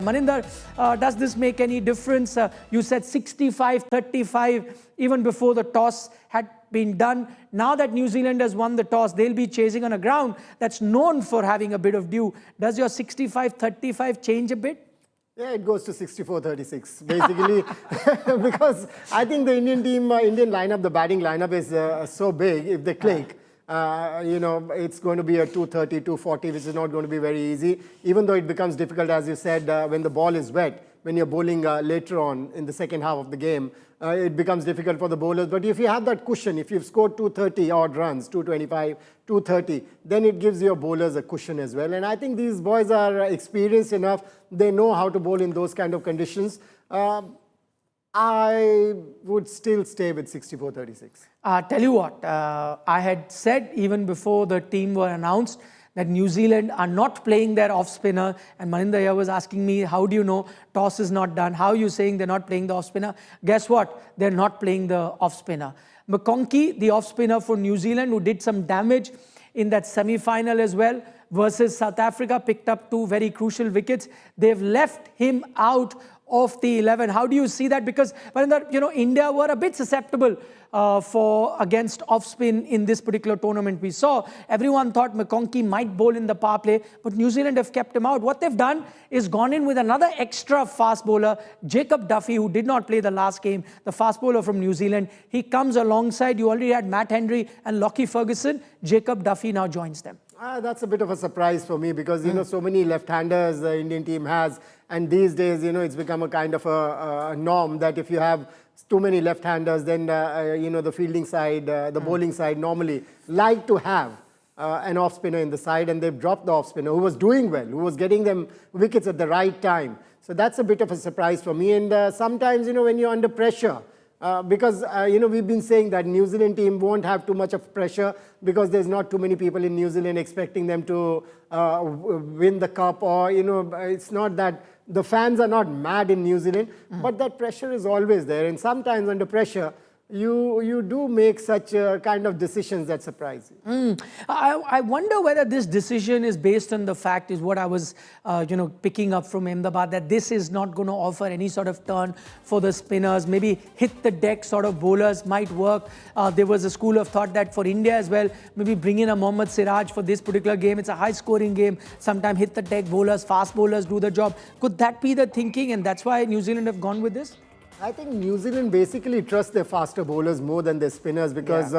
Maninder, does this make any difference? You said 65-35 even before the toss had been done. Now that New Zealand has won the toss, they'll be chasing on a ground that's known for having a bit of dew. Does your 65-35 change a bit? Yeah, it goes to 64-36, basically, because I think the Indian team, Indian lineup, the batting lineup is so big. If they click, it's going to be a 230, 240, which is not going to be very easy, even though it becomes difficult, as you said, when the ball is wet, when you're bowling later on in the second half of the game, it becomes difficult for the bowlers. But if you have that cushion, if you've scored 230 odd runs, 225, 230, then it gives your bowlers a cushion as well. And I think these boys are experienced enough. They know how to bowl in those kind of conditions. I would still stay with 64-36. Tell you what, I had said even before the team were announced that New Zealand are not playing their off-spinner, and Maninder here was asking me, how do you know toss is not done? How are you saying they're not playing the off-spinner? Guess what? They're not playing the off-spinner. McConkie, the off-spinner for New Zealand, who did some damage in that semi-final as well, versus South Africa, picked up 2 very crucial wickets. They've left him out of the 11. How do you see that? Because India were a bit susceptible against off-spin in this particular tournament. We saw everyone thought McConkie might bowl in the power play, but New Zealand have kept him out. What they've done is gone in with another extra fast bowler, Jacob Duffy, who did not play the last game, the fast bowler from New Zealand. He comes alongside. You already had Matt Henry and Lockie Ferguson. Jacob Duffy now joins them. That's a bit of a surprise for me because, so many left-handers the Indian team has. And these days, it's become a kind of a norm that if you have too many left-handers, then, the fielding side, the bowling side normally like to have an off-spinner in the side. And they've dropped the off-spinner who was doing well, who was getting them wickets at the right time. So that's a bit of a surprise for me. And sometimes, when you're under pressure, because, we've been saying that New Zealand team won't have too much of pressure because there's not too many people in New Zealand expecting them to win the cup, or, it's not that the fans are not mad in New Zealand, but that pressure is always there. And sometimes under pressure, you do make such kind of decisions that surprise you. I wonder whether this decision is based on the fact, is what I was picking up from Ahmedabad, that this is not going to offer any sort of turn for the spinners. Maybe hit the deck sort of bowlers might work. There was a school of thought that for India as well, maybe bring in a Mohammad Siraj for this particular game. It's a high scoring game. Sometimes hit the deck bowlers, fast bowlers do the job. Could that be the thinking, and that's why New Zealand have gone with this? I think New Zealand basically trusts their faster bowlers more than their spinners because,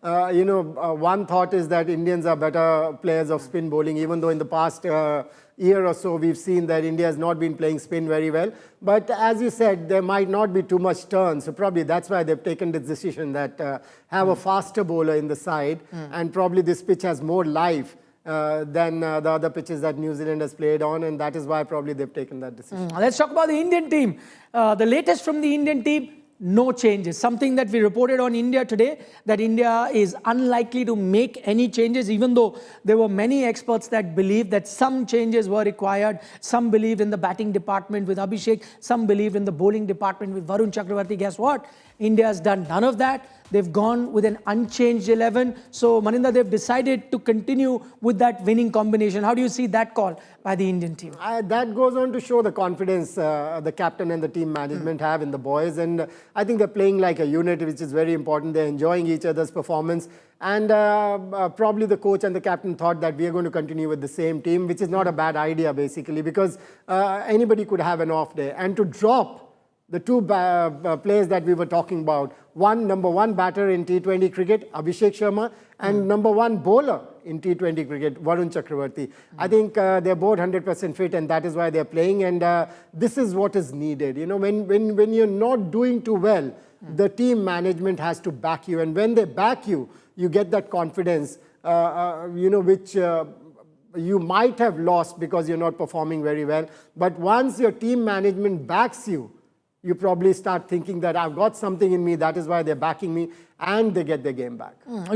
one thought is that Indians are better players of spin bowling, even though in the past year or so we've seen that India has not been playing spin very well. But as you said, there might not be too much turn. So probably that's why they've taken the decision that have a faster bowler in the side, and probably this pitch has more life than the other pitches that New Zealand has played on, and that is why probably they've taken that decision. Let's talk about the Indian team. The latest from the Indian team, no changes. Something that we reported on India today, that India is unlikely to make any changes, even though there were many experts that believed that some changes were required. Some believed in the batting department with Abhishek, some believed in the bowling department with Varun Chakravarty. Guess what? India has done none of that. They've gone with an unchanged 11. So, Maninder, they've decided to continue with that winning combination. How do you see that call by the Indian team? That goes on to show the confidence the captain and the team management have in the boys. And I think they're playing like a unit, which is very important. They're enjoying each other's performance. And probably the coach and the captain thought that we are going to continue with the same team, which is not a bad idea, basically, because anybody could have an off day. And to drop the 2 players that we were talking about, number one batter in T20 cricket, Abhishek Sharma, and number 1 bowler in T20 cricket, Varun Chakravarty. I think they're both 100% fit, and that is why they're playing. And this is what is needed. When you're not doing too well, the team management has to back you. And when they back you, you get that confidence, which you might have lost because you're not performing very well. But once your team management backs you, you probably start thinking that I've got something in me, that is why they're backing me, and they get their game back.